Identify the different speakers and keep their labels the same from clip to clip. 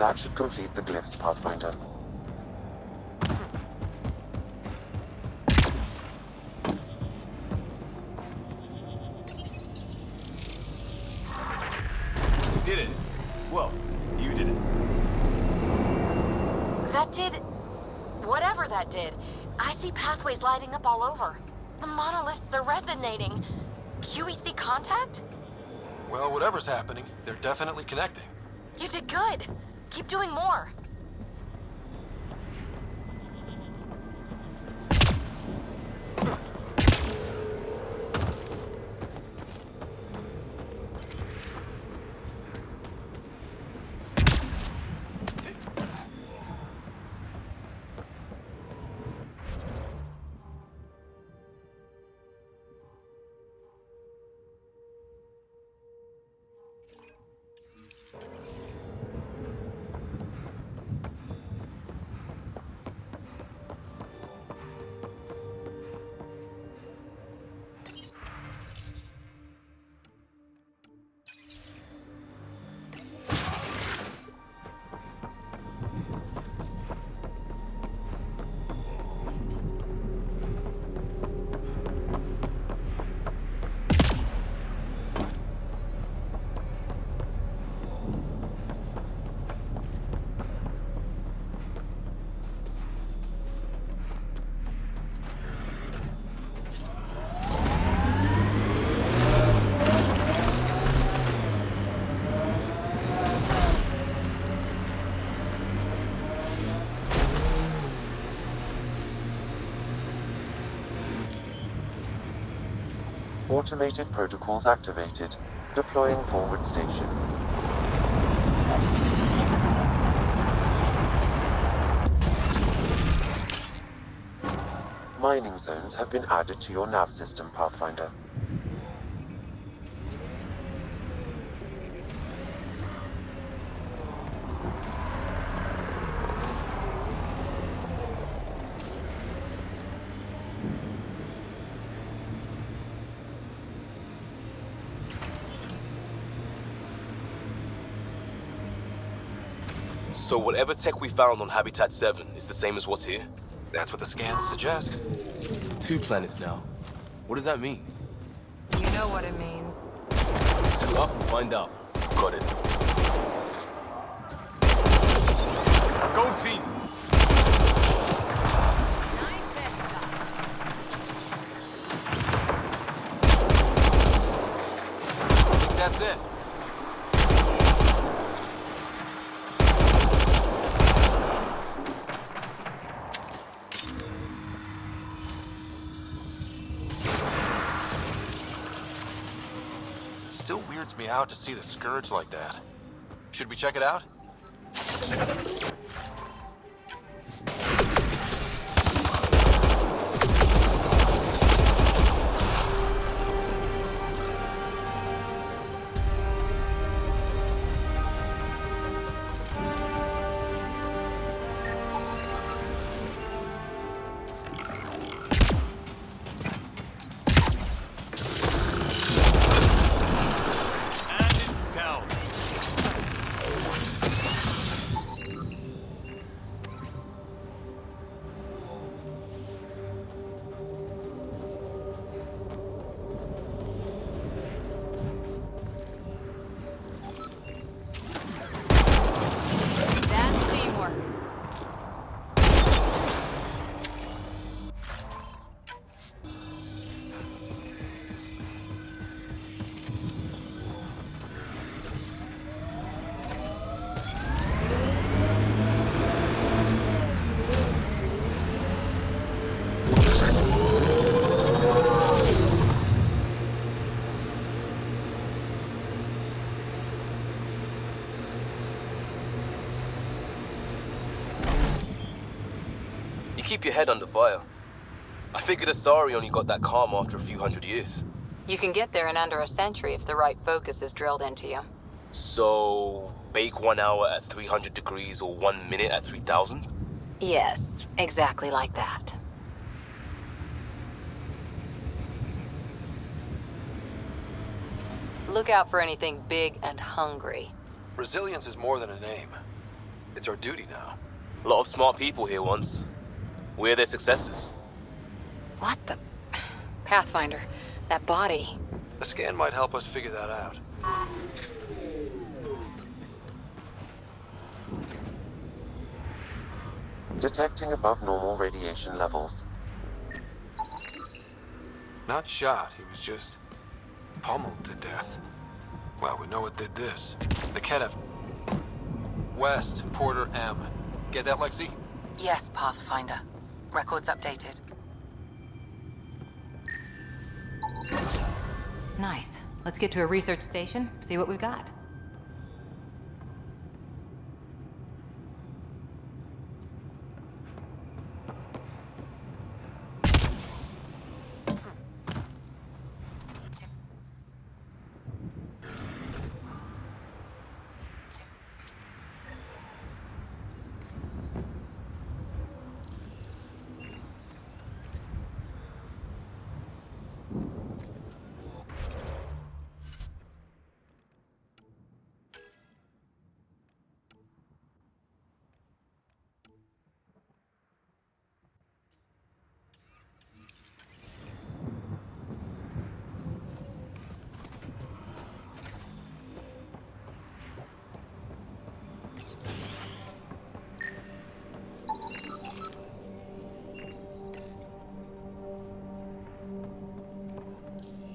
Speaker 1: That should complete the glyphs, Pathfinder.
Speaker 2: Did it. Well, you did it.
Speaker 3: That did... whatever that did. I see pathways lighting up all over. The monoliths are resonating. QEC contact?
Speaker 4: Well, whatever's happening, they're definitely connecting.
Speaker 3: You did good. Keep doing more.
Speaker 1: Automated protocols activated. Deploying forward station. Mining zones have been added to your nav system, Pathfinder.
Speaker 5: So whatever tech we found on Habitat 7 is the same as what's here?
Speaker 4: That's what the scans suggest.
Speaker 5: 2 planets now. What does that mean?
Speaker 6: You know what it means.
Speaker 5: Suit up and find out. Got it.
Speaker 2: Go team!
Speaker 4: That's it. Still weirds me out to see the Scourge like that. Should we check it out?
Speaker 5: Keep your head under fire. I figured Asari only got that calm after a few hundred years.
Speaker 6: You can get there in under a century if the right focus is drilled into you.
Speaker 5: So, bake 1 hour at 300 degrees or 1 minute at 3,000?
Speaker 6: Yes, exactly like that. Look out for anything big and hungry.
Speaker 4: Resilience is more than a name. It's our duty now.
Speaker 5: A lot of smart people here once. We're their successors.
Speaker 6: What the... Pathfinder, that body.
Speaker 4: A scan might help us figure that out.
Speaker 1: Detecting above normal radiation levels.
Speaker 4: Not shot, he was just pummeled to death. Well, we know what did this. The Kenev. West, Porter M. Get that, Lexi?
Speaker 6: Yes, Pathfinder. Records updated. Nice. Let's get to a research station, see what we've got.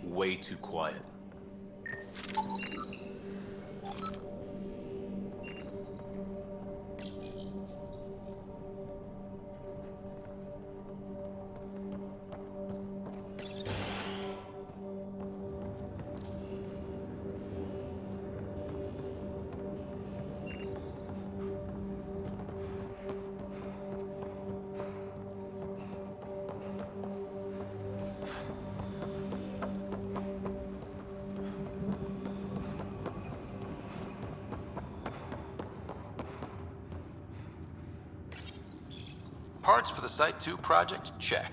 Speaker 2: Way too quiet.
Speaker 4: Parts for the Site 2 project? Check.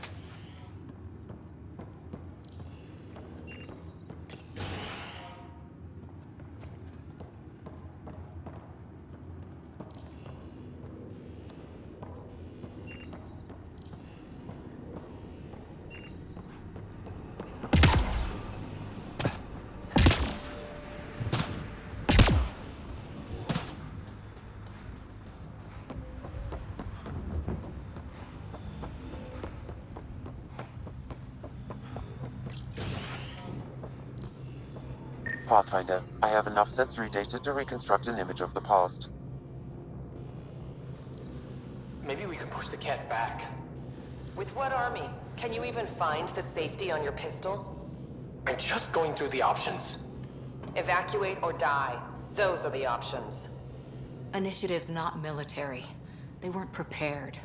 Speaker 1: Pathfinder, I have enough sensory data to reconstruct an image of the past.
Speaker 7: Maybe we can push the cat back.
Speaker 8: With what army? Can you even find the safety on your pistol?
Speaker 7: I'm just going through the options.
Speaker 8: Evacuate or die. Those are the options.
Speaker 6: Initiative's not military. They weren't prepared.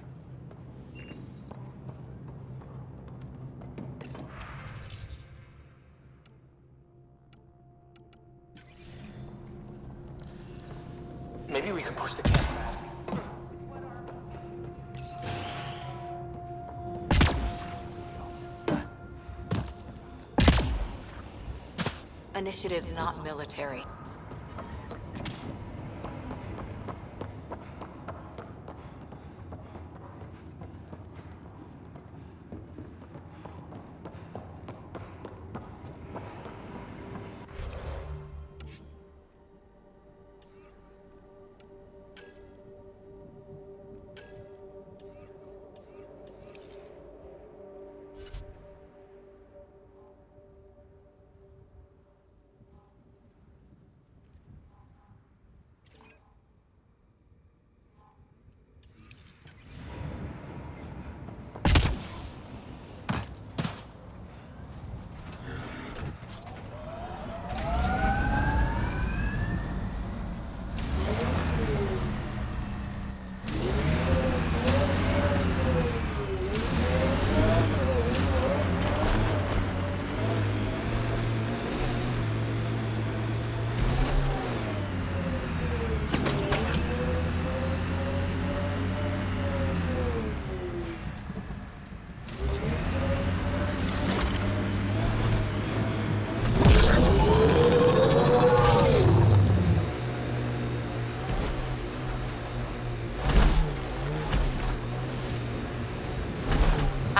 Speaker 7: Maybe we can push the cat back.
Speaker 6: Initiative's not military.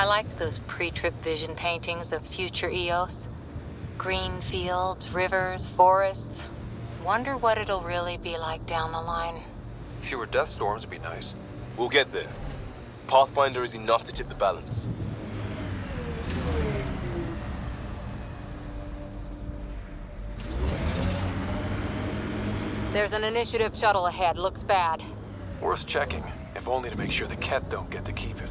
Speaker 6: liked those pre-trip vision paintings of future Eos. Green fields, rivers, forests. Wonder what it'll really be like down the line.
Speaker 4: Fewer death storms would be nice.
Speaker 5: We'll get there. Pathfinder is enough to tip the balance.
Speaker 6: There's an initiative shuttle ahead. Looks bad.
Speaker 4: Worth checking, if only to make sure the Ket don't get to keep it.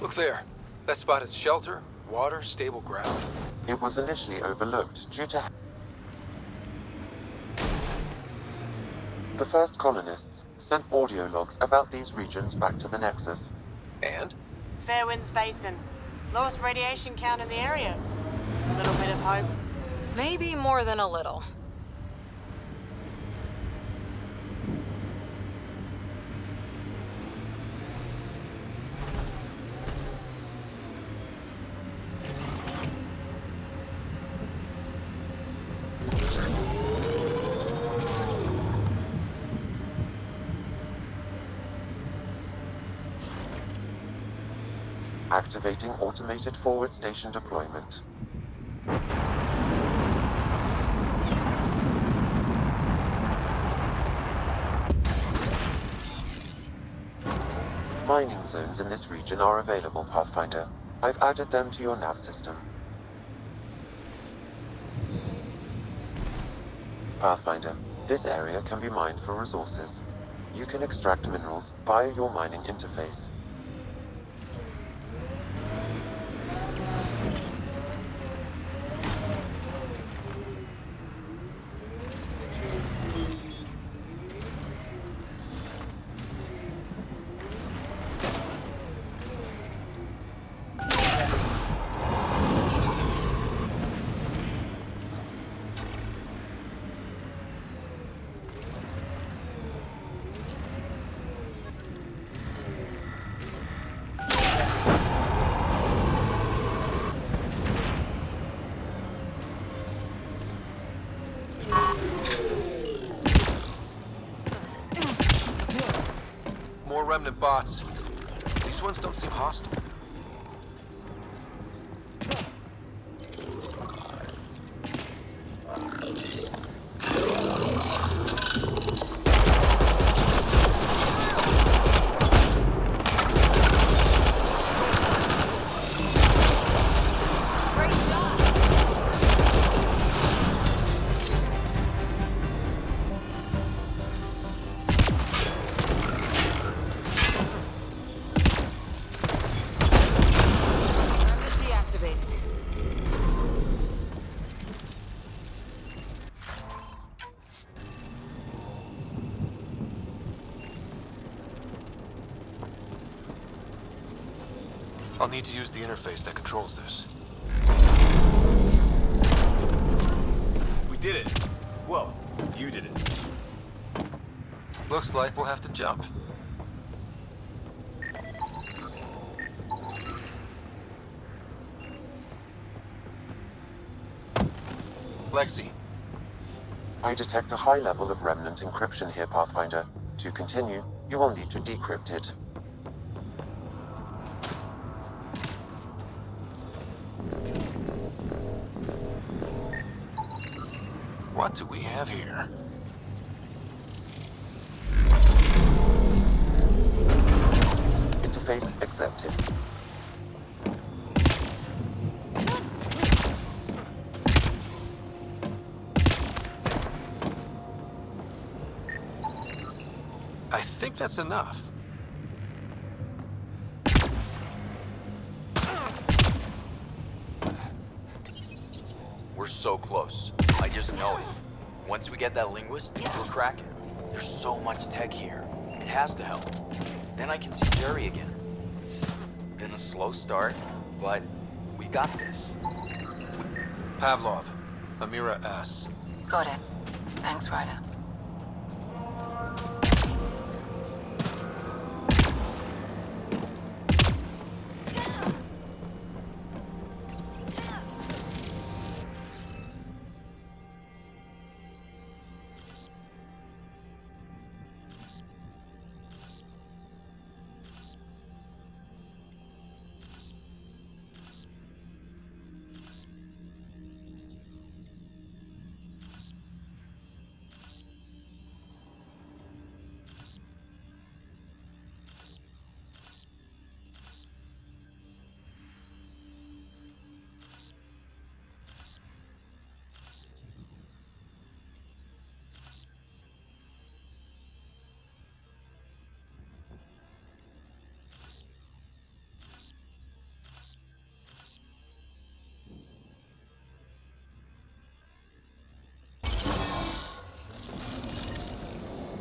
Speaker 4: Look there. That spot is shelter, water, stable ground.
Speaker 1: It was initially overlooked due to... The first colonists sent audio logs about these regions back to the Nexus.
Speaker 4: And?
Speaker 9: Fairwinds Basin. Lowest radiation count in the area. A little bit of hope.
Speaker 6: Maybe more than a little.
Speaker 1: Activating automated forward station deployment. Mining zones in this region are available, Pathfinder. I've added them to your nav system. Pathfinder, this area can be mined for resources. You can extract minerals via your mining interface.
Speaker 4: More remnant bots. These ones don't seem hostile. I'll need to use the interface that controls this.
Speaker 2: We did it. Well, you did it.
Speaker 4: Looks like we'll have to jump. Lexi.
Speaker 1: I detect a high level of remnant encryption here, Pathfinder. To continue, you will need to decrypt it.
Speaker 4: What do we have here?
Speaker 1: Interface accepted.
Speaker 4: I think that's enough.
Speaker 10: We're so close. I just know it. Once we get that linguist, we'll crack it. There's so much tech here. It has to help. Then I can see Jerry again. It's been a slow start, but we got this.
Speaker 4: Pavlov, Amira S.
Speaker 6: Got it. Thanks, Ryder.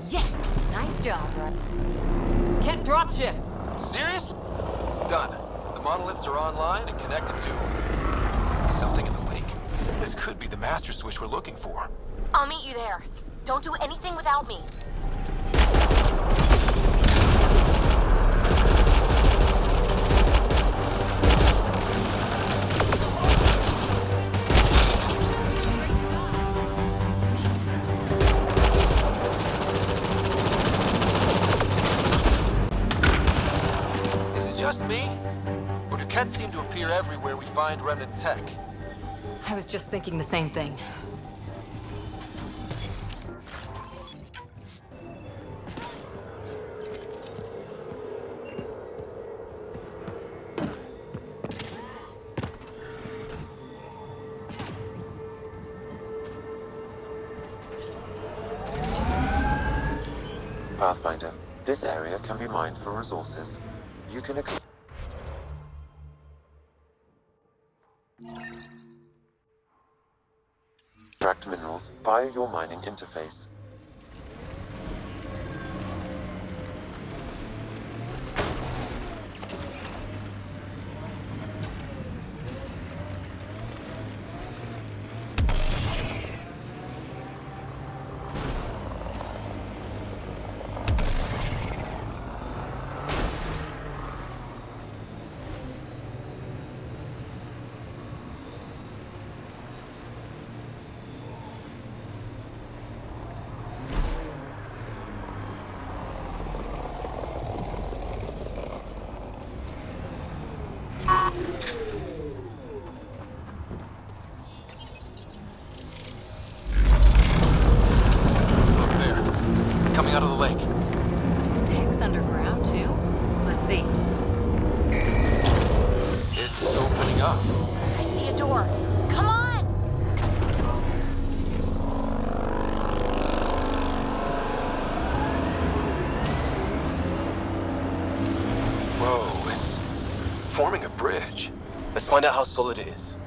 Speaker 11: Yes! Nice job, Ryder. Can't dropship.
Speaker 4: Seriously? Done. The monoliths are online and connected to something in the lake. This could be the master switch we're looking for.
Speaker 3: I'll meet you there. Don't do anything without me.
Speaker 4: Is it just me? Or do Kets seem to appear everywhere we find remnant tech?
Speaker 11: I was just thinking the same thing.
Speaker 1: Pathfinder, this area can be mined for resources. You can extract minerals via your mining interface.
Speaker 4: Look there. Coming out of the lake.
Speaker 11: The tech's underground, too? Let's see.
Speaker 4: It's opening up.
Speaker 3: I see a door. Come on!
Speaker 4: Whoa, it's forming a bridge.
Speaker 5: Let's find out how solid it is.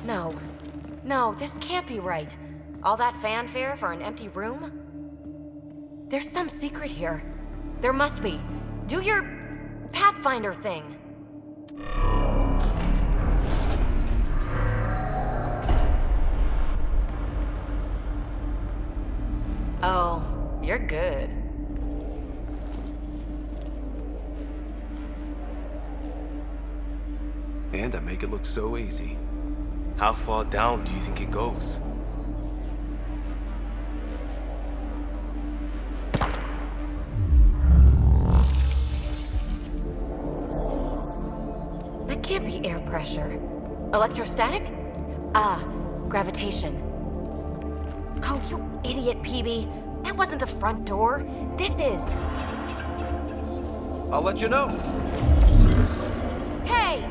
Speaker 3: No. No, this can't be right. All that fanfare for an empty room? There's some secret here. There must be. Do your Pathfinder thing. Oh, you're good.
Speaker 2: And I make it look so easy. How far down do you think it goes?
Speaker 3: That can't be air pressure. Electrostatic? Ah, gravitation. Oh, you idiot, PB. That wasn't the front door. This is.
Speaker 4: I'll let you know.
Speaker 3: Hey!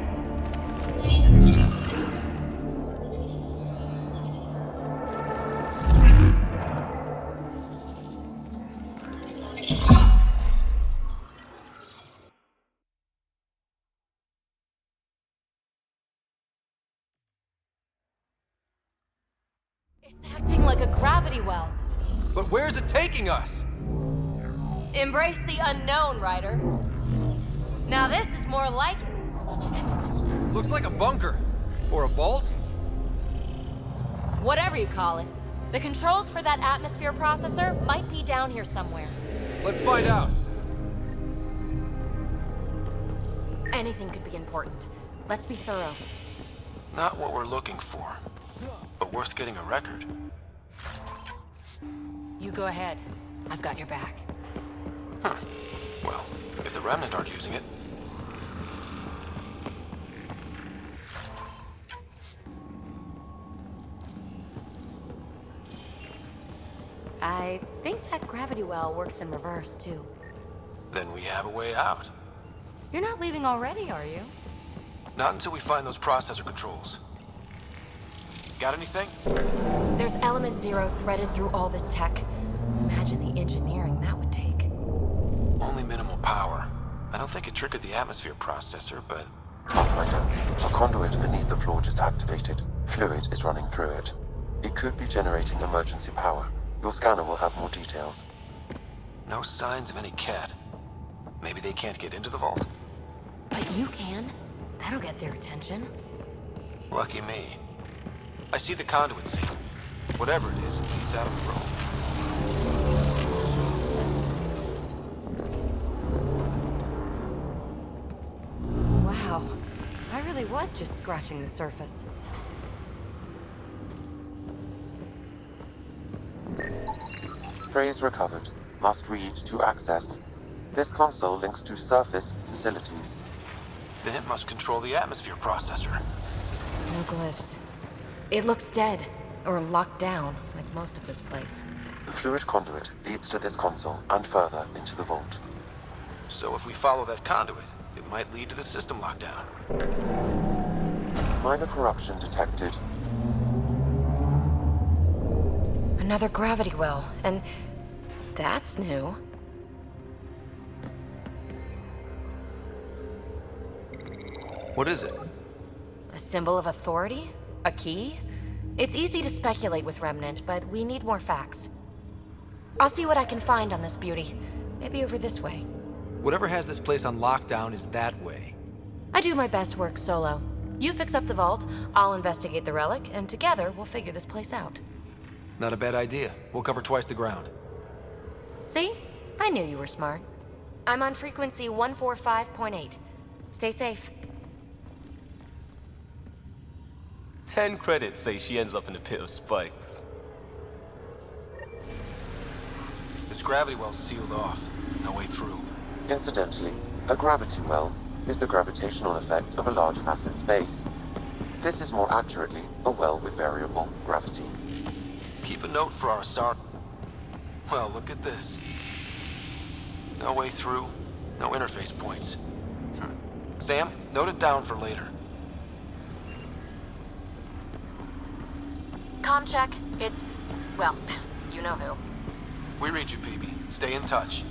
Speaker 3: It's acting like a gravity well.
Speaker 4: But where's it taking us?
Speaker 3: Embrace the unknown, Ryder. Now this is more like it.
Speaker 4: Looks like a bunker. Or a vault?
Speaker 3: Whatever you call it. The controls for that atmosphere processor might be down here somewhere.
Speaker 4: Let's find out.
Speaker 3: Anything could be important. Let's be thorough.
Speaker 4: Not what we're looking for, but worth getting a record.
Speaker 6: You go ahead. I've got your back.
Speaker 4: Huh. Well, if the Remnant aren't using it.
Speaker 3: I think that gravity well works in reverse, too.
Speaker 4: Then we have a way out.
Speaker 3: You're not leaving already, are you?
Speaker 4: Not until we find those processor controls. Got anything?
Speaker 3: There's element 0 threaded through all this tech. Imagine the engineering that would take.
Speaker 4: Only minimal power. I don't think it triggered the atmosphere processor, but...
Speaker 1: Pathfinder, a conduit beneath the floor just activated. Fluid is running through it. It could be generating emergency power. Your scanner will have more details.
Speaker 4: No signs of any cat. Maybe they can't get into the vault.
Speaker 3: But you can. That'll get their attention.
Speaker 4: Lucky me. I see the conduit seal. Whatever it is, it leads out of the room.
Speaker 3: Wow. I really was just scratching the surface.
Speaker 1: Phrase recovered. Must read to access. This console links to surface facilities.
Speaker 4: Then it must control the atmosphere processor.
Speaker 3: No glyphs. It looks dead, or locked down, like most of this place.
Speaker 1: The fluid conduit leads to this console and further into the vault.
Speaker 4: So if we follow that conduit, it might lead to the system lockdown.
Speaker 1: Minor corruption detected.
Speaker 3: Another gravity well, and that's new.
Speaker 4: What is it?
Speaker 3: A symbol of authority? A key? It's easy to speculate with Remnant, but we need more facts. I'll see what I can find on this beauty. Maybe over this way.
Speaker 4: Whatever has this place on lockdown is that way.
Speaker 3: I do my best work solo. You fix up the vault, I'll investigate the relic, and together we'll figure this place out.
Speaker 4: Not a bad idea. We'll cover twice the ground.
Speaker 3: See? I knew you were smart. I'm on frequency 145.8. Stay safe.
Speaker 5: 10 credits say she ends up in a pit of spikes.
Speaker 4: This gravity well's sealed off. No way through.
Speaker 1: Incidentally, a gravity well is the gravitational effect of a large mass in space. This is more accurately a well with variable gravity.
Speaker 4: Keep a note for our SAR. Well, look at this. No way through, no interface points. Sam, note it down for later.
Speaker 3: Comm check. It's... well, you know who.
Speaker 4: We read you, PB. Stay in touch.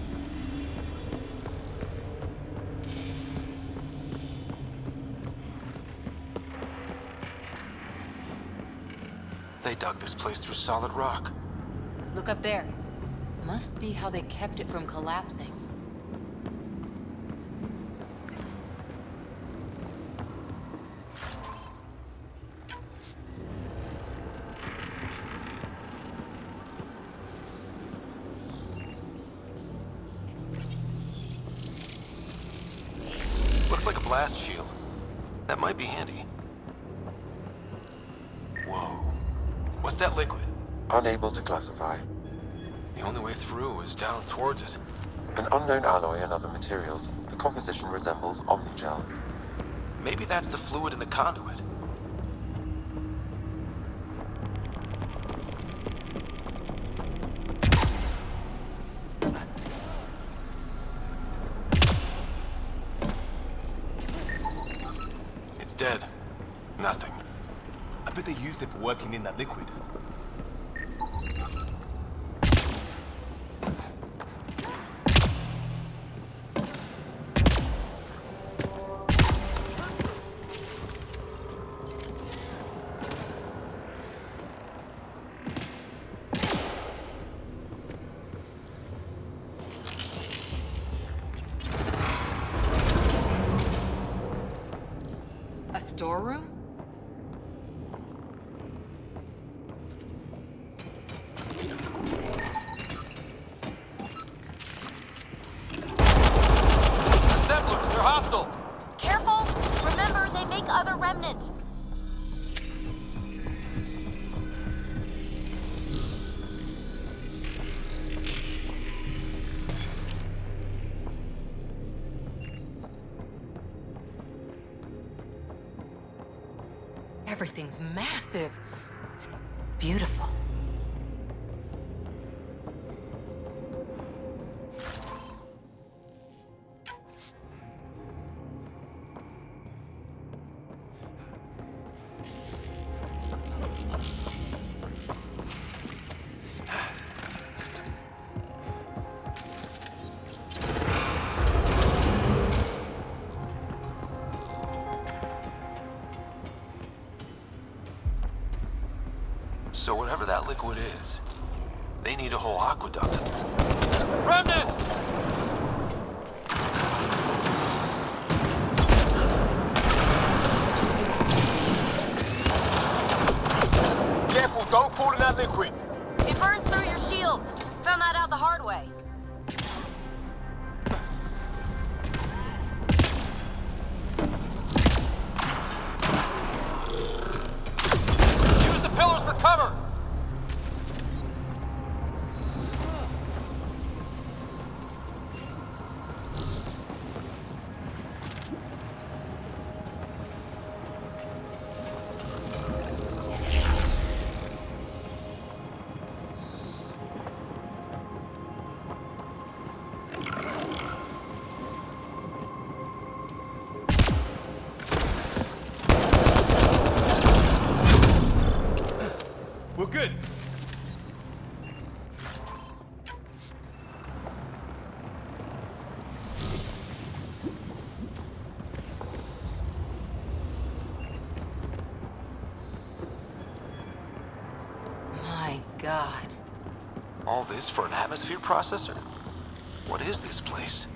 Speaker 4: They dug this place through solid rock.
Speaker 11: Look up there. Must be how they kept it from collapsing.
Speaker 4: Looks like a blast shield. That might be handy. Whoa. What's that liquid?
Speaker 1: Unable to classify.
Speaker 4: The only way through is down towards it.
Speaker 1: An unknown alloy and other materials. The composition resembles omnigel.
Speaker 4: Maybe that's the fluid in the conduit. It's dead. Nothing.
Speaker 2: I bet they used it for working in that liquid.
Speaker 11: A storeroom?
Speaker 4: Assemblers, they're hostile!
Speaker 3: Careful! Remember, they make other remnant.
Speaker 11: Everything's massive and beautiful.
Speaker 4: So whatever that liquid is, they need a whole aqueduct. Remnant!
Speaker 2: Careful, don't fall in that liquid.
Speaker 3: It burns through your shields. Found that out the hard way.
Speaker 4: Use the pillars for cover!
Speaker 2: We're good.
Speaker 11: My God.
Speaker 4: All this for an atmosphere processor? What is this place?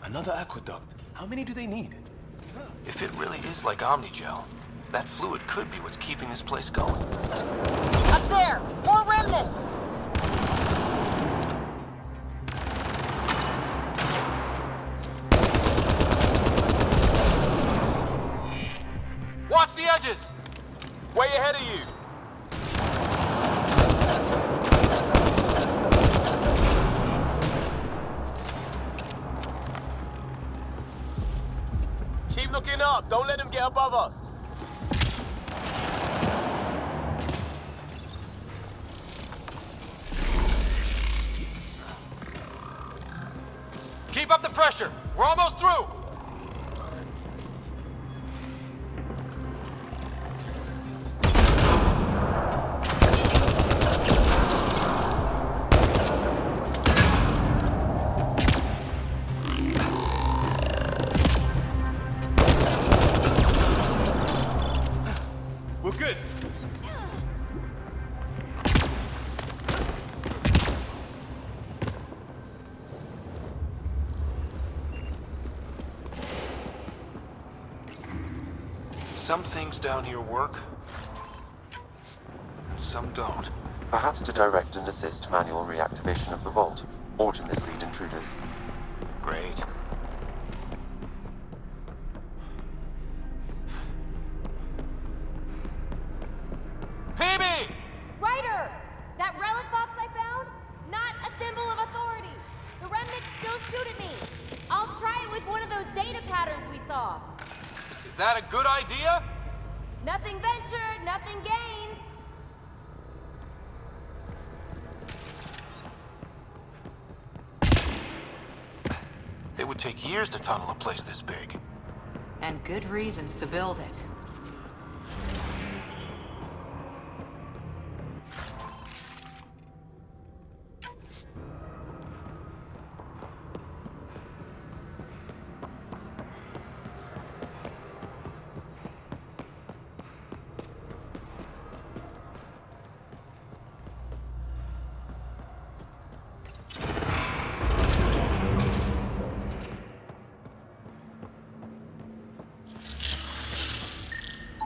Speaker 2: Another aqueduct. How many do they need?
Speaker 4: If it really is like Omnigel, that fluid could be what's keeping this place going.
Speaker 3: Up there! More remnant!
Speaker 2: Watch the edges! Way ahead of you! Keep looking up. Don't let him get above us.
Speaker 4: Keep up the pressure! We're almost through! Some things down here work, and some don't.
Speaker 1: Perhaps to direct and assist manual reactivation of the vault, or to mislead intruders.
Speaker 4: Great.
Speaker 3: PB! Ryder! That relic box I found? Not a symbol of authority. The remnants still shoot at me. I'll try it with one of those data patterns we saw.
Speaker 4: Is that a good idea?
Speaker 3: Nothing ventured, nothing gained.
Speaker 4: It would take years to tunnel a place this big.
Speaker 11: And good reasons to build it.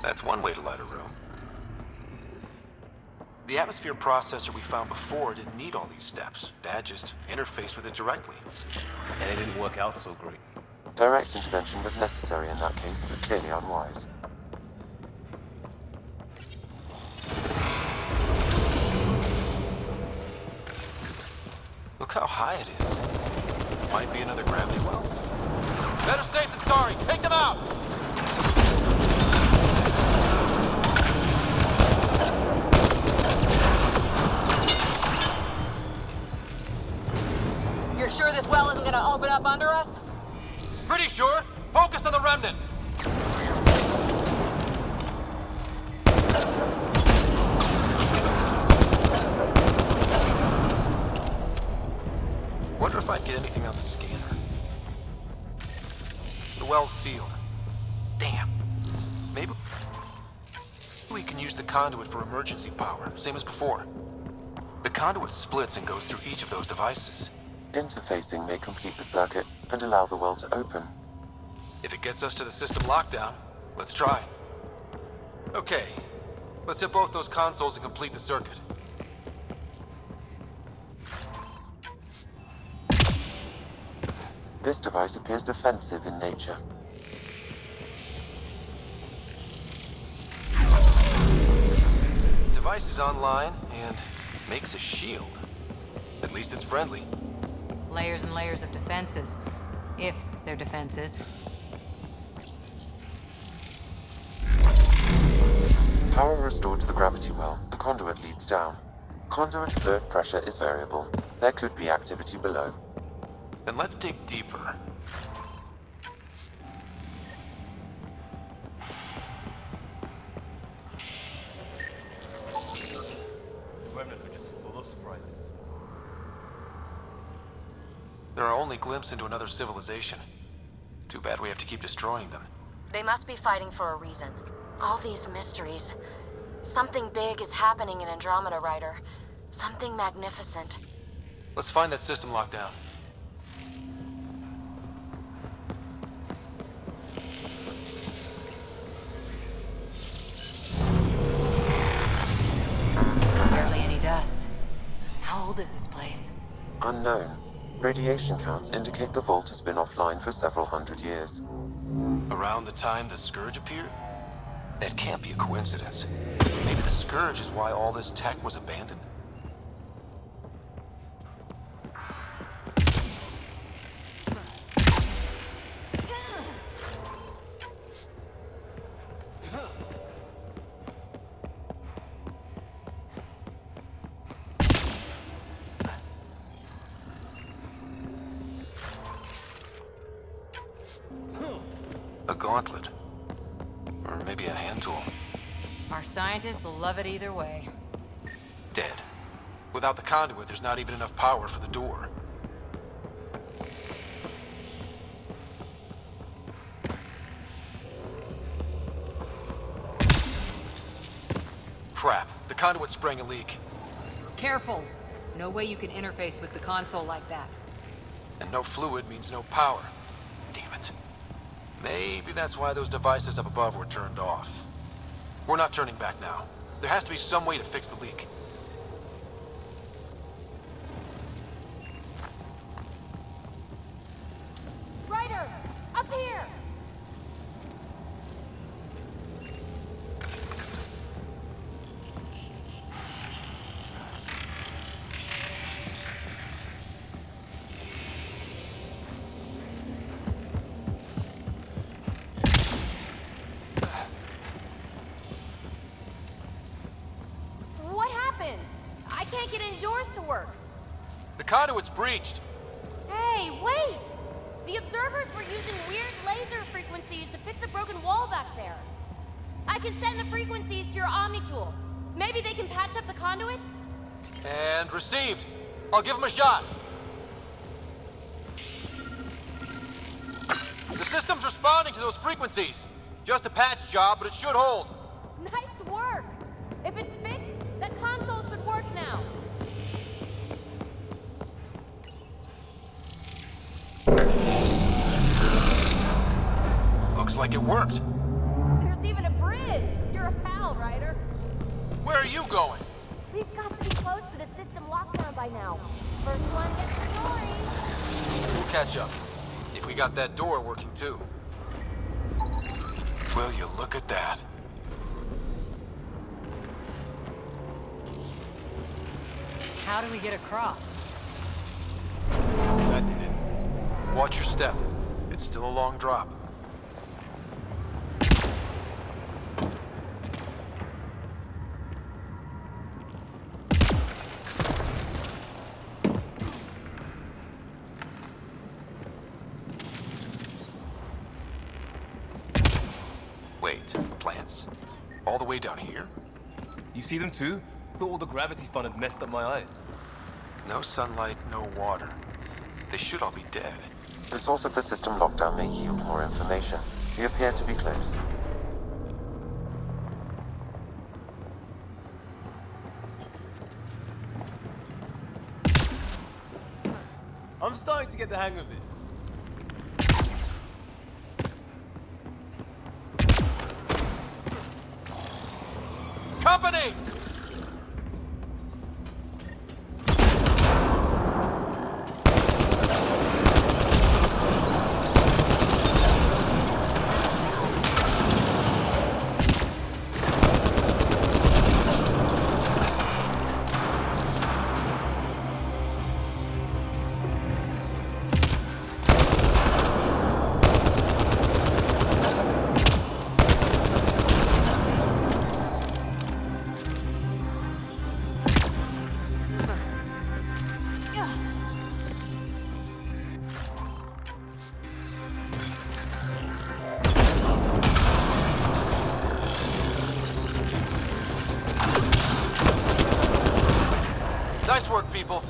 Speaker 4: That's one way to light a room. The atmosphere processor we found before didn't need all these steps. Dad just interfaced with it directly.
Speaker 2: And it didn't work out so great.
Speaker 1: Direct intervention was necessary in that case, but clearly unwise.
Speaker 4: Look how high it is. Might be another gravity well. Better safe than sorry. Take them out!
Speaker 6: You're sure this well isn't gonna open up under us?
Speaker 4: Pretty sure. Focus on the remnant. Wonder if I'd get anything on the scanner. The well's sealed. Damn. Maybe we can use the conduit for emergency power, same as before. The conduit splits and goes through each of those devices.
Speaker 1: Interfacing may complete the circuit and allow the well to open.
Speaker 4: If it gets us to the system lockdown, let's try. Okay, let's hit both those consoles and complete the circuit.
Speaker 1: This device appears defensive in nature.
Speaker 4: Device is online and makes a shield. At least it's friendly.
Speaker 11: Layers and layers of defenses. If they're defenses.
Speaker 1: Power restored to the gravity well. The conduit leads down. Conduit fluid pressure is variable. There could be activity below.
Speaker 4: Then let's dig deeper.
Speaker 2: The remnant are just full of surprises.
Speaker 4: They're our only glimpse into another civilization. Too bad we have to keep destroying them.
Speaker 3: They must be fighting for a reason. All these mysteries. Something big is happening in Andromeda, Ryder. Something magnificent.
Speaker 4: Let's find that system lockdown.
Speaker 11: Barely any dust. How old is this place?
Speaker 1: Unknown. Radiation counts indicate the vault has been offline for several hundred years.
Speaker 4: Around the time the Scourge appeared? That can't be a coincidence. Maybe the Scourge is why all this tech was abandoned? A gauntlet. Or maybe a hand tool.
Speaker 11: Our scientists will love it either way.
Speaker 4: Dead. Without the conduit, there's not even enough power for the door. Crap. The conduit's spraying a leak.
Speaker 11: Careful! No way you can interface with the console like that.
Speaker 4: And no fluid means no power. Damn it. Maybe that's why those devices up above were turned off. We're not turning back now. There has to be some way to fix the leak.
Speaker 3: Ryder! Up here! What happened? I can't get any doors to work.
Speaker 4: The conduit's breached.
Speaker 3: Hey, wait! The observers were using weird laser frequencies to fix a broken wall back there. I can send the frequencies to your Omni tool. Maybe they can patch up the conduit?
Speaker 4: And received. I'll give him a shot. The system's responding to those frequencies. Just a patch job, but it should hold.
Speaker 3: Nice work! If it's fixed, that console should work now.
Speaker 4: Looks like it worked.
Speaker 3: There's even a bridge! You're a pal, Ryder.
Speaker 4: Where are you going?
Speaker 3: We've got to be close to the system lockdown by now. First one gets the glory.
Speaker 4: We'll catch up. If we got that door working too. Will you look at that?
Speaker 11: How do we get across?
Speaker 2: That did it.
Speaker 4: Watch your step. It's still a long drop. Wait, plants? All the way down here?
Speaker 2: You see them too? Thought all the gravity fun had messed up my eyes.
Speaker 4: No sunlight, no water. They should all be dead.
Speaker 1: The source of the system lockdown may yield more information. We appear to be close.
Speaker 2: I'm starting to get the hang of this.
Speaker 4: Company! Nice work, people.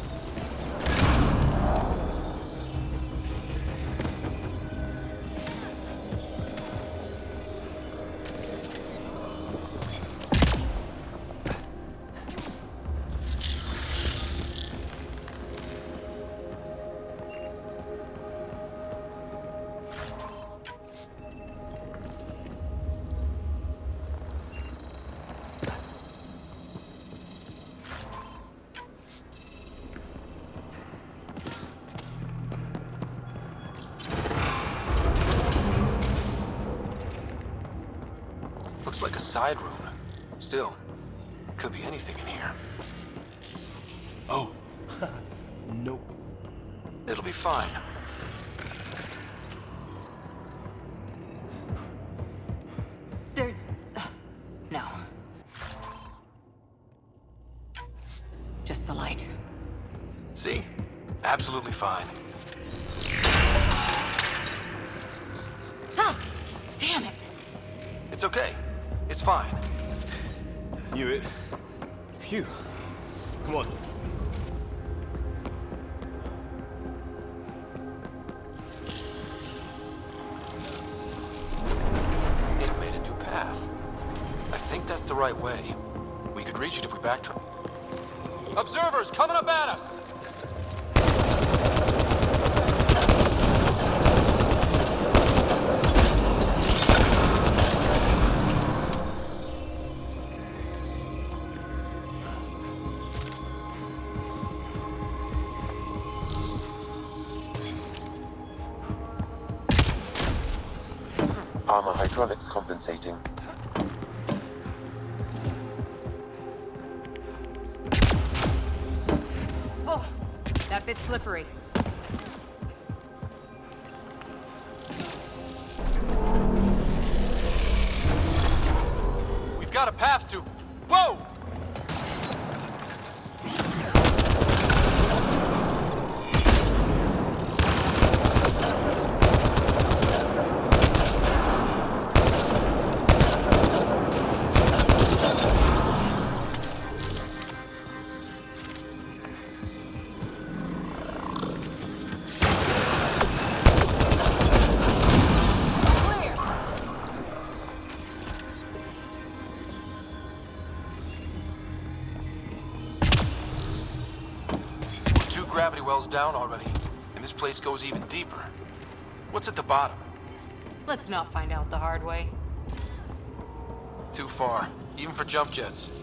Speaker 4: Looks like a side room. Still, could be anything in here.
Speaker 2: Oh. No.
Speaker 4: It'll be fine.
Speaker 11: There... no. Just the light.
Speaker 4: See? Absolutely fine.
Speaker 11: Ah! Damn it!
Speaker 4: It's okay. It's fine.
Speaker 2: Knew it. Phew. Come on.
Speaker 4: It made a new path. I think that's the right way. We could reach it if we backtrack. Observers coming up at us!
Speaker 1: Armor hydraulics compensating.
Speaker 11: Oh, that bit's slippery.
Speaker 4: We've got a path to... Whoa! Gravity well's down already, and this place goes even deeper. What's at the bottom?
Speaker 11: Let's not find out the hard way.
Speaker 4: Too far, even for jump jets.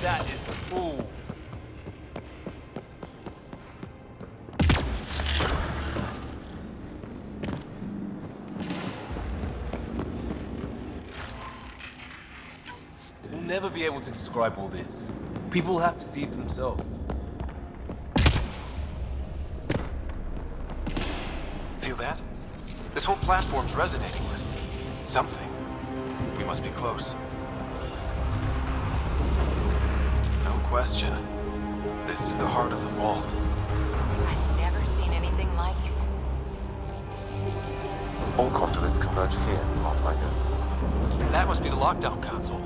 Speaker 2: That is cool. We'll never be able to describe all this. People have to see it for themselves.
Speaker 4: Feel that? This whole platform's resonating with something. We must be close. No question. This is the heart of the vault.
Speaker 6: I've never seen anything like it.
Speaker 1: All conduits converge here, Pathfinder.
Speaker 4: That must be the lockdown console.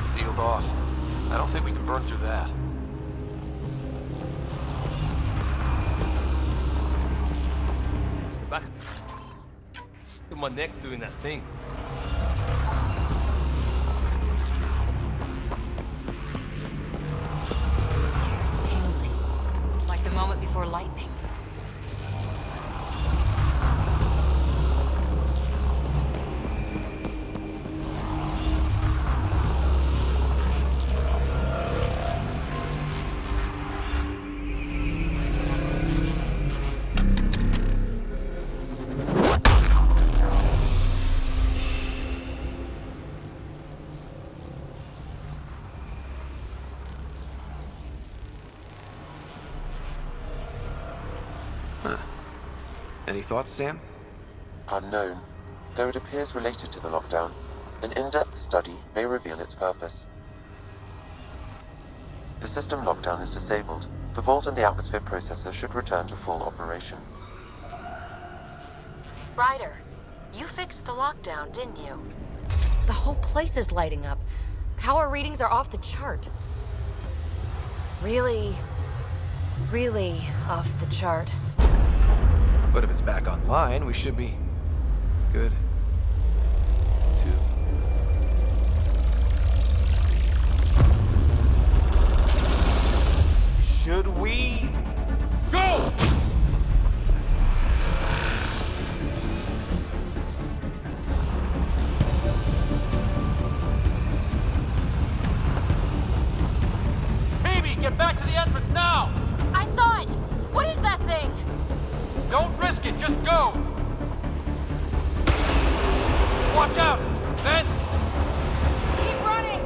Speaker 4: Sealed off. I don't think we can burn through that.
Speaker 2: Back. My neck's doing that thing.
Speaker 11: It's tingling, like the moment before lightning.
Speaker 4: Any thoughts, Sam?
Speaker 1: Unknown. Though it appears related to the lockdown, an in-depth study may reveal its purpose. The system lockdown is disabled. The vault and the atmosphere processor should return to full operation.
Speaker 8: Ryder, you fixed the lockdown, didn't you?
Speaker 3: The whole place is lighting up. Power readings are off the chart. Really off the chart.
Speaker 4: But if it's back online, we should be good.
Speaker 2: Should we go?
Speaker 4: Baby, get back to the entrance now!
Speaker 3: I saw it! What is that thing?
Speaker 4: Don't risk it, just go! Watch out! Vents!
Speaker 11: Keep running!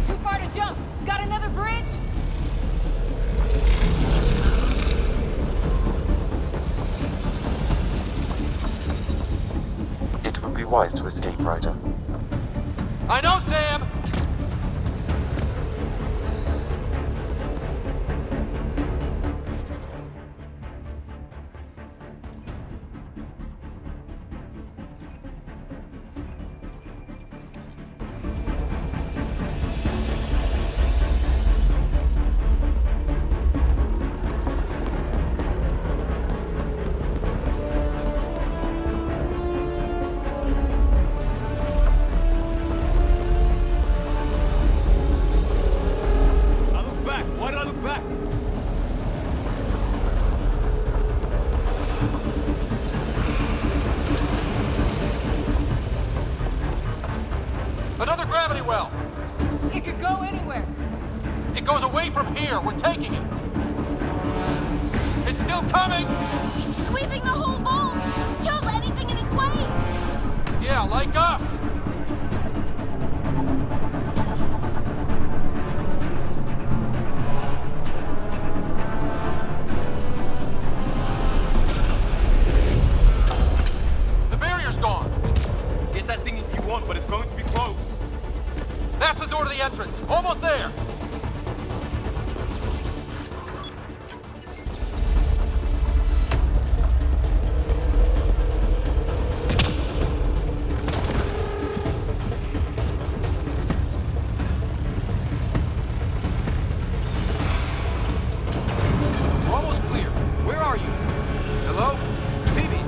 Speaker 11: Too far to jump! Got another bridge?
Speaker 1: It would be wise to escape, Ryder.
Speaker 4: I know, Sam! well.
Speaker 11: It could go anywhere.
Speaker 4: It goes away from here. We're taking it. It's still coming!
Speaker 3: Sweeping the whole vault! Kills anything in its way!
Speaker 4: Yeah, like us. The barrier's gone.
Speaker 2: Get that thing if you want, but it's going to be close.
Speaker 4: That's the door to the entrance. Almost there. We're almost clear. Where are you? Hello? Phoebe?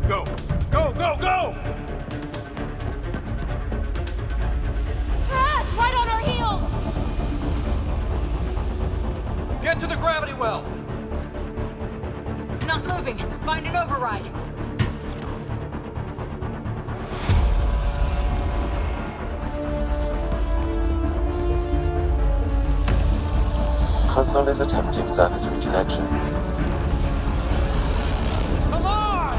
Speaker 2: Go! Go, go, go!
Speaker 3: Ah, it's right on our heels!
Speaker 4: Get to the gravity well.
Speaker 11: Not moving. Find an override.
Speaker 1: Console is attempting service reconnection.
Speaker 4: Come on!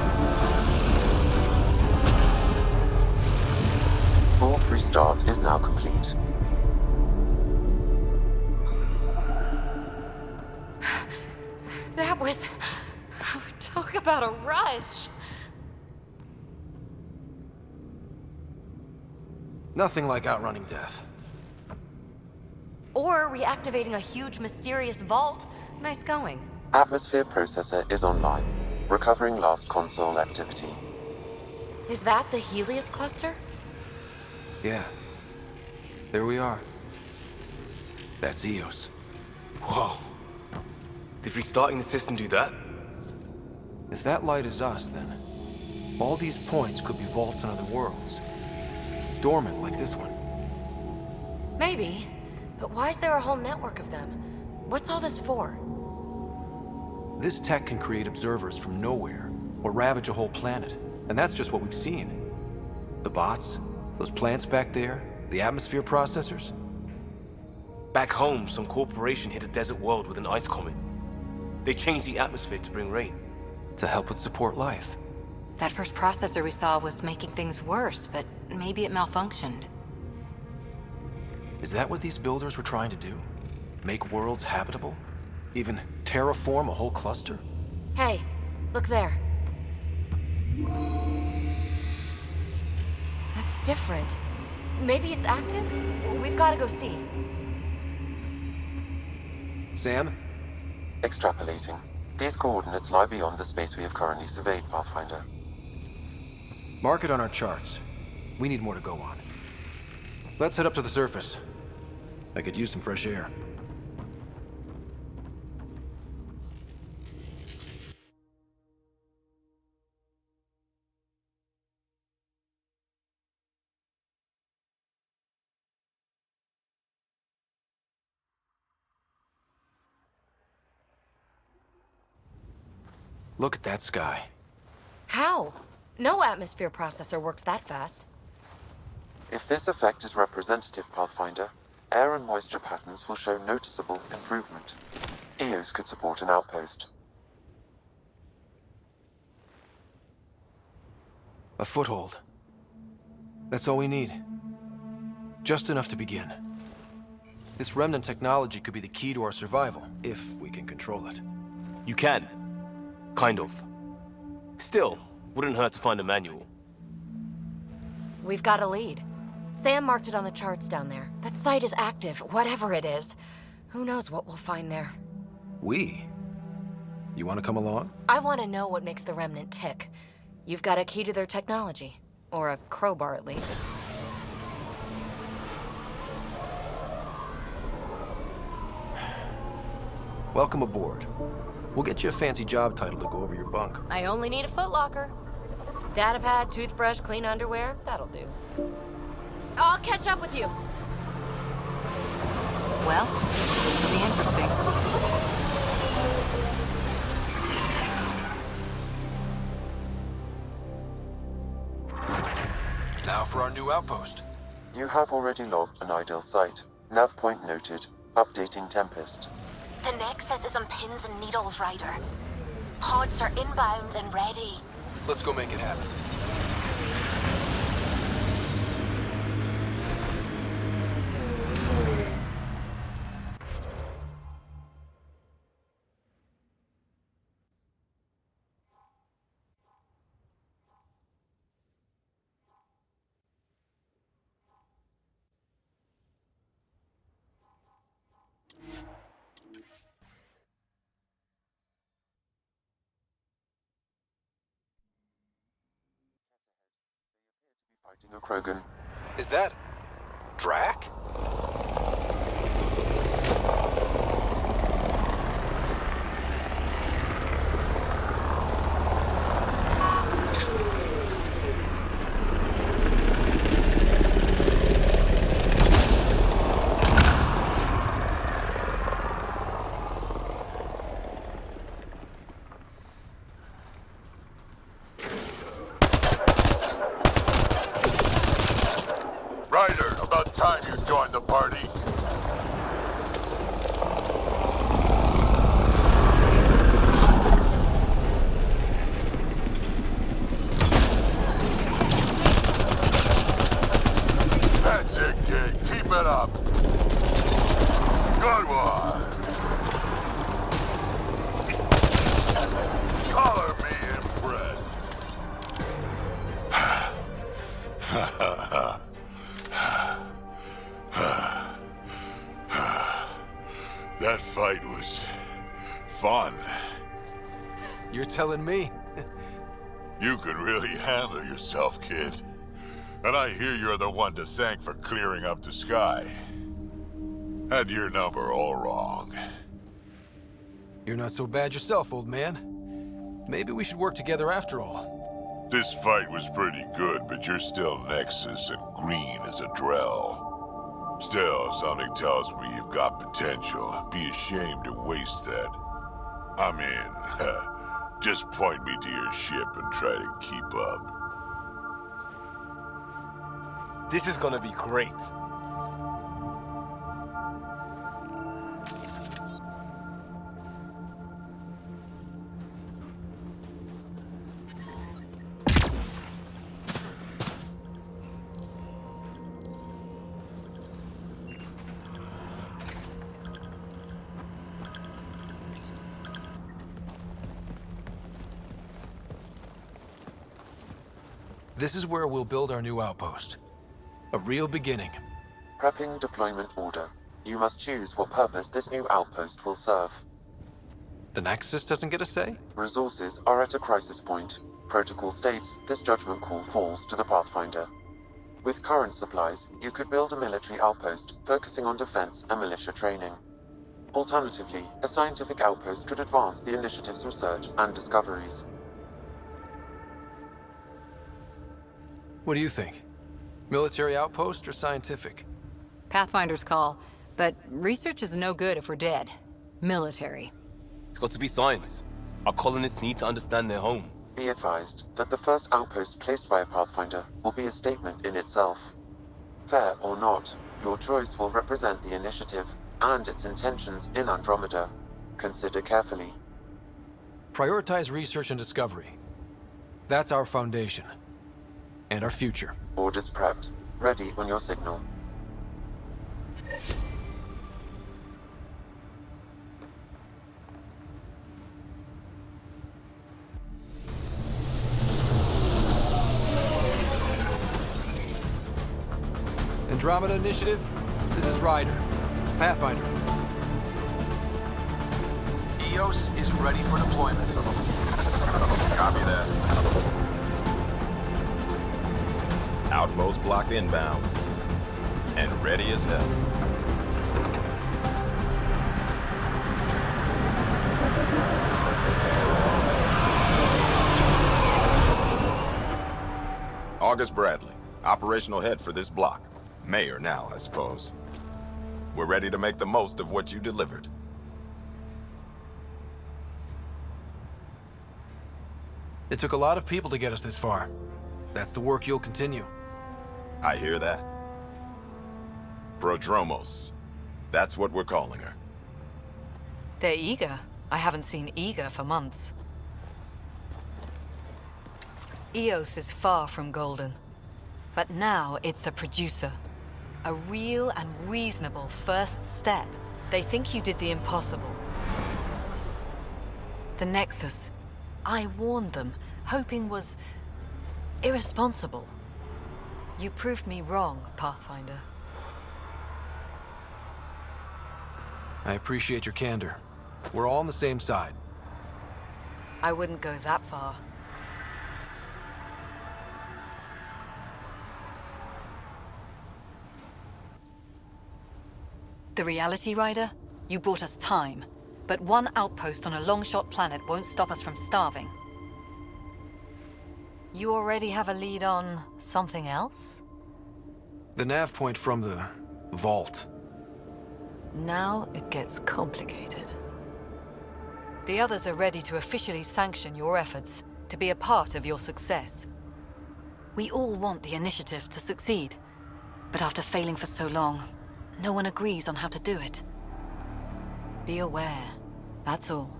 Speaker 1: Vault restart is now complete.
Speaker 3: That was... Talk about a rush!
Speaker 4: Nothing like outrunning death.
Speaker 12: Or reactivating a huge, mysterious vault. Nice going.
Speaker 1: Atmosphere processor is online, recovering last console activity.
Speaker 12: Is that the Helios cluster?
Speaker 4: Yeah. There we are. That's Eos.
Speaker 2: Whoa. Did restarting the system do that?
Speaker 4: If that light is us, then all these points could be vaults in other worlds. Dormant like this one.
Speaker 12: Maybe. But why is there a whole network of them? What's all this for?
Speaker 4: This tech can create observers from nowhere, or ravage a whole planet. And that's just what we've seen. The bots, those plants back there, the atmosphere processors.
Speaker 2: Back home, some corporation hit a desert world with an ice comet. They changed the atmosphere to bring rain.
Speaker 4: To help it support life.
Speaker 6: That first processor we saw was making things worse, but maybe it malfunctioned.
Speaker 4: Is that what these builders were trying to do? Make worlds habitable? Even terraform a whole cluster?
Speaker 12: Hey, look there. That's different. Maybe it's active? We've got to go see.
Speaker 4: Sam?
Speaker 1: Extrapolating. These coordinates lie beyond the space we have currently surveyed, Pathfinder.
Speaker 4: Mark it on our charts. We need more to go on. Let's head up to the surface. I could use some fresh air. Look at that sky.
Speaker 12: How? No atmosphere processor works that fast.
Speaker 1: If this effect is representative, Pathfinder, air and moisture patterns will show noticeable improvement. Eos could support an outpost.
Speaker 4: A foothold. That's all we need. Just enough to begin. This remnant technology could be the key to our survival, if we can control it.
Speaker 2: You can. Kind of. Still, wouldn't hurt to find a manual.
Speaker 12: We've got a lead. Sam marked it on the charts down there. That site is active, whatever it is. Who knows what we'll find there?
Speaker 4: We? You want to come along?
Speaker 12: I want to know what makes the Remnant tick. You've got a key to their technology. Or a crowbar, at least.
Speaker 4: Welcome aboard. We'll get you a fancy job title to go over your bunk.
Speaker 12: I only need a footlocker. Datapad, toothbrush, clean underwear, that'll do. I'll catch up with you.
Speaker 6: Well, this will be interesting.
Speaker 4: our new outpost.
Speaker 1: You have already logged an ideal site. Nav point noted. Updating Tempest.
Speaker 6: The Nexus is on pins and needles, Ryder. Pods are inbound and ready.
Speaker 4: Let's go make it happen.
Speaker 1: Fighting a Krogan.
Speaker 4: Is that... Drac?
Speaker 13: Ryder, about time you joined the party. That's it, kid. Keep it up. Good one. Color me impressed. That fight was fun.
Speaker 4: You're telling me?
Speaker 13: You could really handle yourself, kid. And I hear you're the one to thank for clearing up the sky. Had your number all wrong.
Speaker 4: You're not so bad yourself, old man. Maybe we should work together after all.
Speaker 13: This fight was pretty good, but you're still Nexus and green as a Drell. Still, something tells me you've got potential. Be ashamed to waste that. I mean, just point me to your ship and try to keep up.
Speaker 2: This is gonna be great.
Speaker 4: This is where we'll build our new outpost. A real beginning.
Speaker 1: Prepping deployment order. You must choose what purpose this new outpost will serve.
Speaker 4: The Nexus doesn't get a say?
Speaker 1: Resources are at a crisis point. Protocol states this judgment call falls to the Pathfinder. With current supplies, you could build a military outpost focusing on defense and militia training. Alternatively, a scientific outpost could advance the initiative's research and discoveries.
Speaker 4: What do you think? Military outpost or scientific?
Speaker 11: Pathfinder's call, but research is no good if we're dead. Military.
Speaker 2: It's got to be science. Our colonists need to understand their home.
Speaker 1: Be advised that the first outpost placed by a Pathfinder will be a statement in itself. Fair or not, your choice will represent the initiative and its intentions in Andromeda. Consider carefully.
Speaker 4: Prioritize research and discovery. That's our foundation. And our future.
Speaker 1: Orders prepped. Ready on your signal.
Speaker 4: Andromeda Initiative, this is Ryder. Pathfinder.
Speaker 10: EOS is ready for deployment.
Speaker 13: Copy that.
Speaker 14: Outpost block inbound. And ready as hell. August Bradley, operational head for this block. Mayor now, I suppose. We're ready to make the most of what you delivered.
Speaker 4: It took a lot of people to get us this far. That's the work you'll continue.
Speaker 14: I hear that. Prodromos. That's what we're calling her.
Speaker 11: They're eager. I haven't seen eager for months. Eos is far from golden. But now it's a producer. A real and reasonable first step. They think you did the impossible. The Nexus. I warned them, hoping was irresponsible. You proved me wrong, Pathfinder.
Speaker 4: I appreciate your candor. We're all on the same side.
Speaker 11: I wouldn't go that far. The Reality Rider? You brought us time. But one outpost on a long-shot planet won't stop us from starving. You already have a lead on something else?
Speaker 4: The nav point from the vault.
Speaker 11: Now it gets complicated. The others are ready to officially sanction your efforts, to be a part of your success. We all want the initiative to succeed, but after failing for so long, no one agrees on how to do it. Be aware, that's all.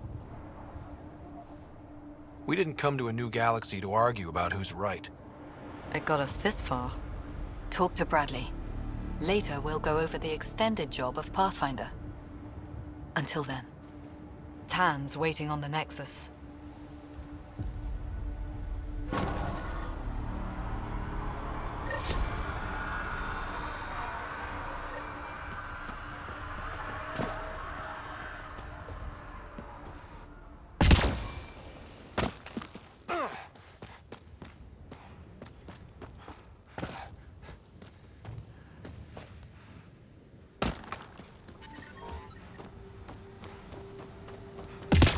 Speaker 4: We didn't come to a new galaxy to argue about who's right.
Speaker 11: It got us this far. Talk to Bradley. Later, we'll go over the extended job of Pathfinder. Until then, Tan's waiting on the Nexus.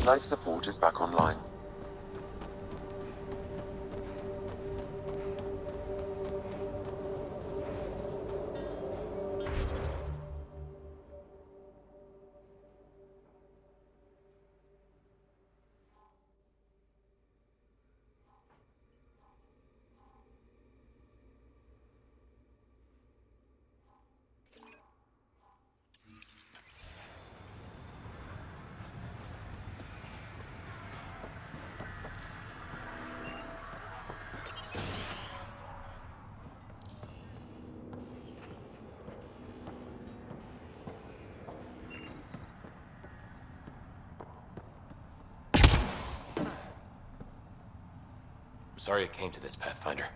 Speaker 1: Life support is back online.
Speaker 5: Sorry it came to this, Pathfinder.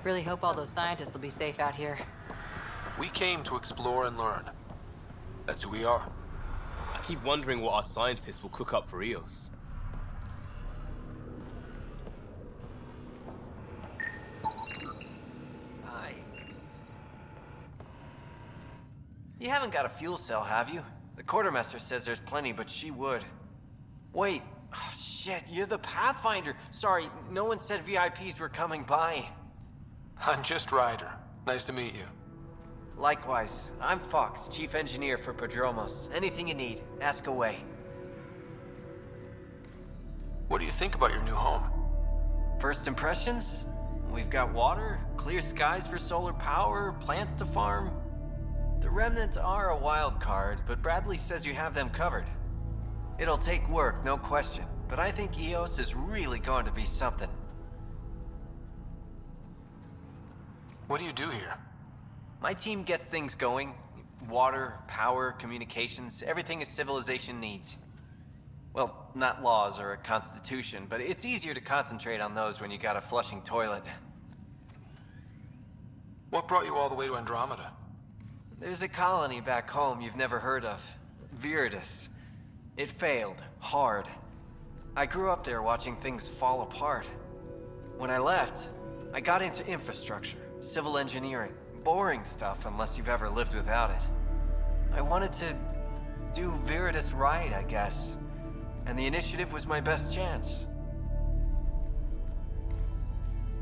Speaker 6: Really hope all those scientists will be safe out here.
Speaker 4: We came to explore and learn. That's who we are.
Speaker 2: I keep wondering what our scientists will cook up for Eos.
Speaker 15: Hi. You haven't got a fuel cell, have you? The quartermaster says there's plenty, but she would. Wait. Oh, shit, you're the Pathfinder. Sorry, no one said VIPs were coming by.
Speaker 4: I'm just Ryder. Nice to meet you.
Speaker 15: Likewise. I'm Fox, Chief Engineer for Prodromos. Anything you need, ask away.
Speaker 4: What do you think about your new home?
Speaker 15: First impressions? We've got water, clear skies for solar power, plants to farm. The Remnants are a wild card, but Bradley says you have them covered. It'll take work, no question, but I think Eos is really going to be something.
Speaker 4: What do you do here?
Speaker 15: My team gets things going. Water, power, communications, everything a civilization needs. Well, not laws or a constitution, but it's easier to concentrate on those when you got a flushing toilet.
Speaker 4: What brought you all the way to Andromeda?
Speaker 15: There's a colony back home you've never heard of. Viridis. It failed. Hard. I grew up there watching things fall apart. When I left, I got into infrastructure, civil engineering. Boring stuff unless you've ever lived without it. I wanted to do Viridis right, I guess. And the initiative was my best chance.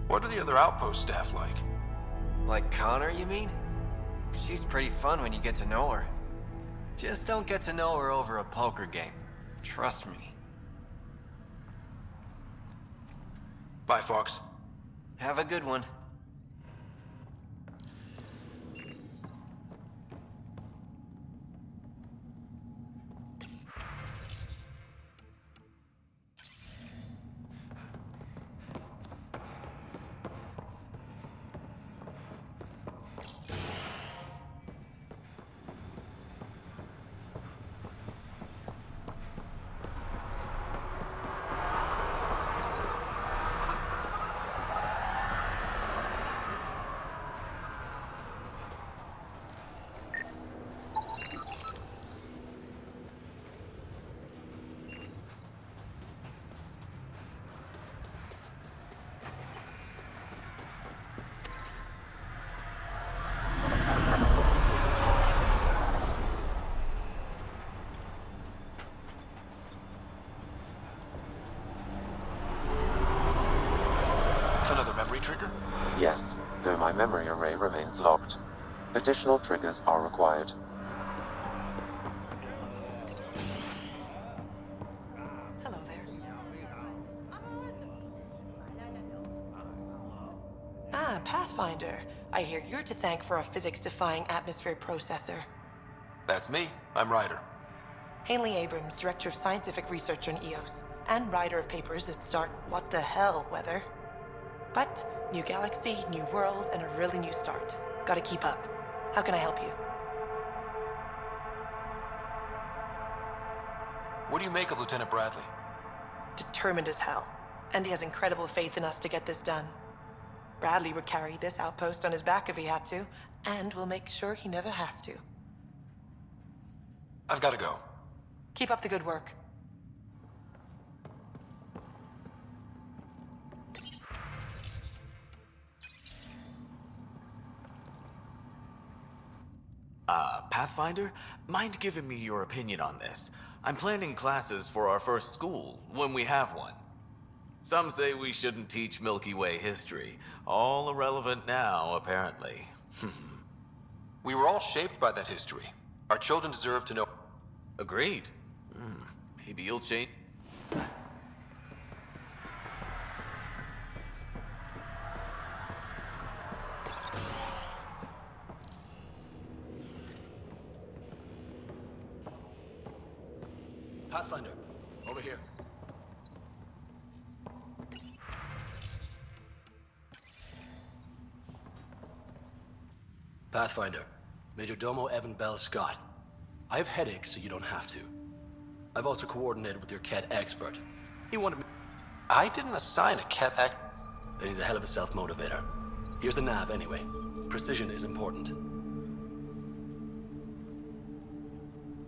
Speaker 4: What are the other outpost staff like?
Speaker 15: Like Connor, you mean? She's pretty fun when you get to know her. Just don't get to know her over a poker game. Trust me.
Speaker 4: Bye, Fox.
Speaker 15: Have a good one.
Speaker 4: Another memory trigger?
Speaker 1: Yes, though my memory array remains locked. Additional triggers are required.
Speaker 8: Hello there. Ah, Pathfinder. I hear you're to thank for a physics-defying atmosphere processor.
Speaker 4: That's me. I'm Ryder.
Speaker 8: Hanley Abrams, Director of Scientific Research on EOS, and writer of papers that start what the hell weather. But new galaxy, new world, and a really new start. Gotta keep up. How can I help you?
Speaker 4: What do you make of Lieutenant Bradley?
Speaker 8: Determined as hell. And he has incredible faith in us to get this done. Bradley would carry this outpost on his back if he had to, and we'll make sure he never has to.
Speaker 4: I've got to go.
Speaker 8: Keep up the good work.
Speaker 10: Pathfinder, mind giving me your opinion on this? I'm planning classes for our first school, when we have one. Some say we shouldn't teach Milky Way history. All irrelevant now, apparently.
Speaker 4: We were all shaped by that history. Our children deserve to know.
Speaker 10: Agreed. Maybe you'll change.
Speaker 2: Pathfinder, over here.
Speaker 16: Pathfinder, Major Domo Evan Bell Scott. I have headaches, so you don't have to. I've also coordinated with your Ket expert. He wanted me.
Speaker 4: I didn't assign a Ket
Speaker 16: Then he's a hell of a self-motivator. Here's the nav anyway. Precision is important.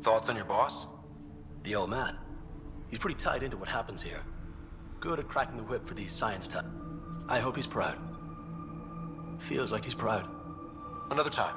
Speaker 4: Thoughts on your boss?
Speaker 16: The old man. He's pretty tied into what happens here. Good at cracking the whip for these science I hope he's proud. Feels like he's proud.
Speaker 4: Another time.